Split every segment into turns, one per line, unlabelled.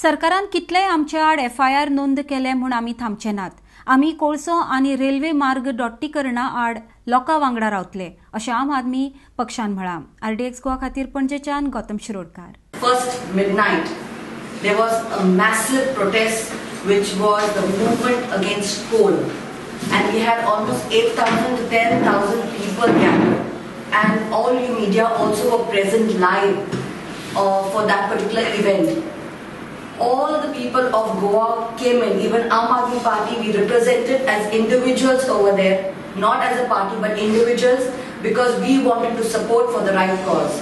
सरकारान कितलेय आमचे आड FIR नोंद केले म्हूण आमी थांबचे नात. आमी कोळसो आनी रेल्वे मार्ग दोट्टीकरणा आड लोकां वांगडा रावतले अशें आम आदमी पक्षान म्हळां. RDX गोवा खातीर पणजेच्यान Gautam Shirodkar.
First midnight there was a massive protest which was the movement against coal, and we had almost 8,000 to 10,000 people gathered, and all you media also were present live for that particular event. All the people of Goa came in, even Aam Aadmi Party, we represented as individuals over there, not as a party but individuals, because we wanted to support for the right cause.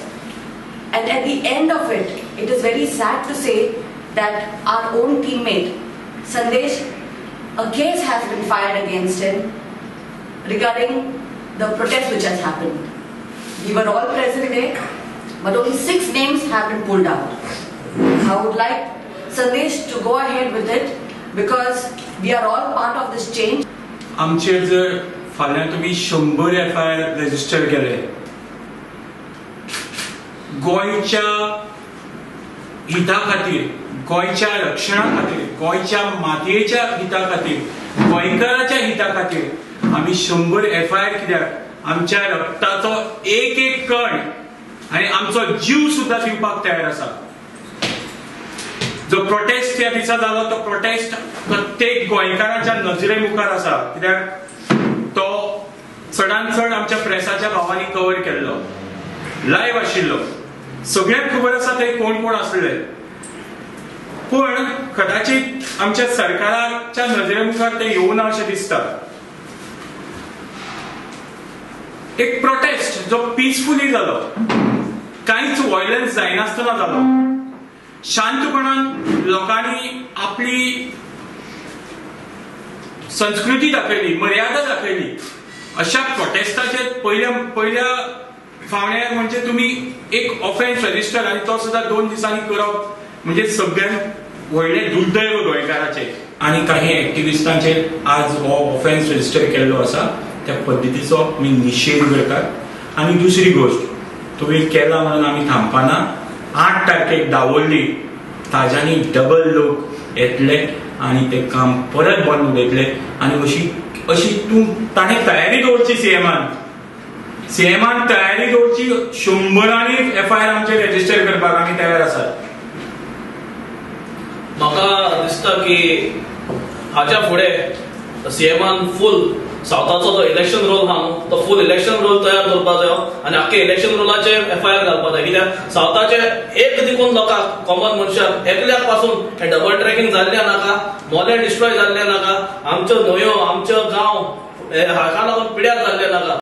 And at the end of it, it is very sad to say that our own teammate, Sandesh, a case has been fired against him regarding the protest which has happened. We were all present there, but only 6 names have been pulled out. I would like Sandesh to go ahead with it because we are all part of this change.
आमचेर जर फाल्यां तुमी 100 FIR resistor केले, गोंयच्या हिता खातीर, गोंयच्या रक्षणा खातीर, गोंयच्या मातयेच्या हिता खातीर, गोंयकाराच्या हिता खातीर आमी 100 FIR कित्याक आमच्या रक्ताचो एक एक कण आनी आमचो जीव सुद्दां दिवपाक तयार आसा. जो प्रोटेस्ट त्या दिसा जालो तो प्रोटेस्ट प्रत्येक गोंयकाराच्या नजरे मुखार आसा, कित्याक तो चडांत चड आमच्या प्रेसाच्या भावांनी कव्हर केल्लो, लायव्ह आशिल्लो, सगळ्यांक खबर आसा थंय कोण कोण आसले. पण कदाचित आमच्या सरकाराच्या नजरे मुखार ते येवना अशें दिसता. एक प्रोटेस्ट जो पीसफुली जालो, कांयच व्हायलन्स जायनासतना जालो, शांतपणान लोकांनी आपली संस्कृती दाखयली, मर्यादा दाखयली. अशा प्रोटेस्टाचे पहिल्या फावण्यार म्हणजे तुम्ही एक ऑफेन्स रजिस्टर आनी तो सुद्धा 2 दिसांनी करप म्हणजे सगळ्यांत व्हडलें दुर्दैव गोंयकाराचे. आनी काही एक्टिविस्टांचे आज हो ऑफेन्स रजिस्टर केल्लो आसा, त्या पद्दतीचो आमी निशेध करतात. आनी दुसरी गोष्ट, तुवें केला म्हणून आमी थांबपाना. 8 तारखेक दावोर्ली ताज्यांनी डबल लोक येतले आनी ते काम परत बंद उडयतले. आनी अशी ताणें तयारी दवरची, सीएमान तयारी दवरची. 100 FIR आमचे रेजिस्टर करपाक आमी तयार आसात.
म्हाका दिसता की हाच्या फुडें सीएमान फूल सावथाचो जो इलेक्शन रोल आहा न्हू, तो फूल इलेक्शन रोल तयार करपाक जायो आनी आख्खे इलेक्शन रोलाचे FIR घालपाक जाय. कित्याक सावथाचे एक देखून लोकांक, कॉमन मनशाक एकल्याक पासून हे डबल ट्रॅकिंग जाल्लें नाका, मोले डिस्ट्रॉय जाल्ले नाका, आमच्यो न्हंयो, आमच्यो गांव हाका लागून पिड्यार जाल्ले नाका.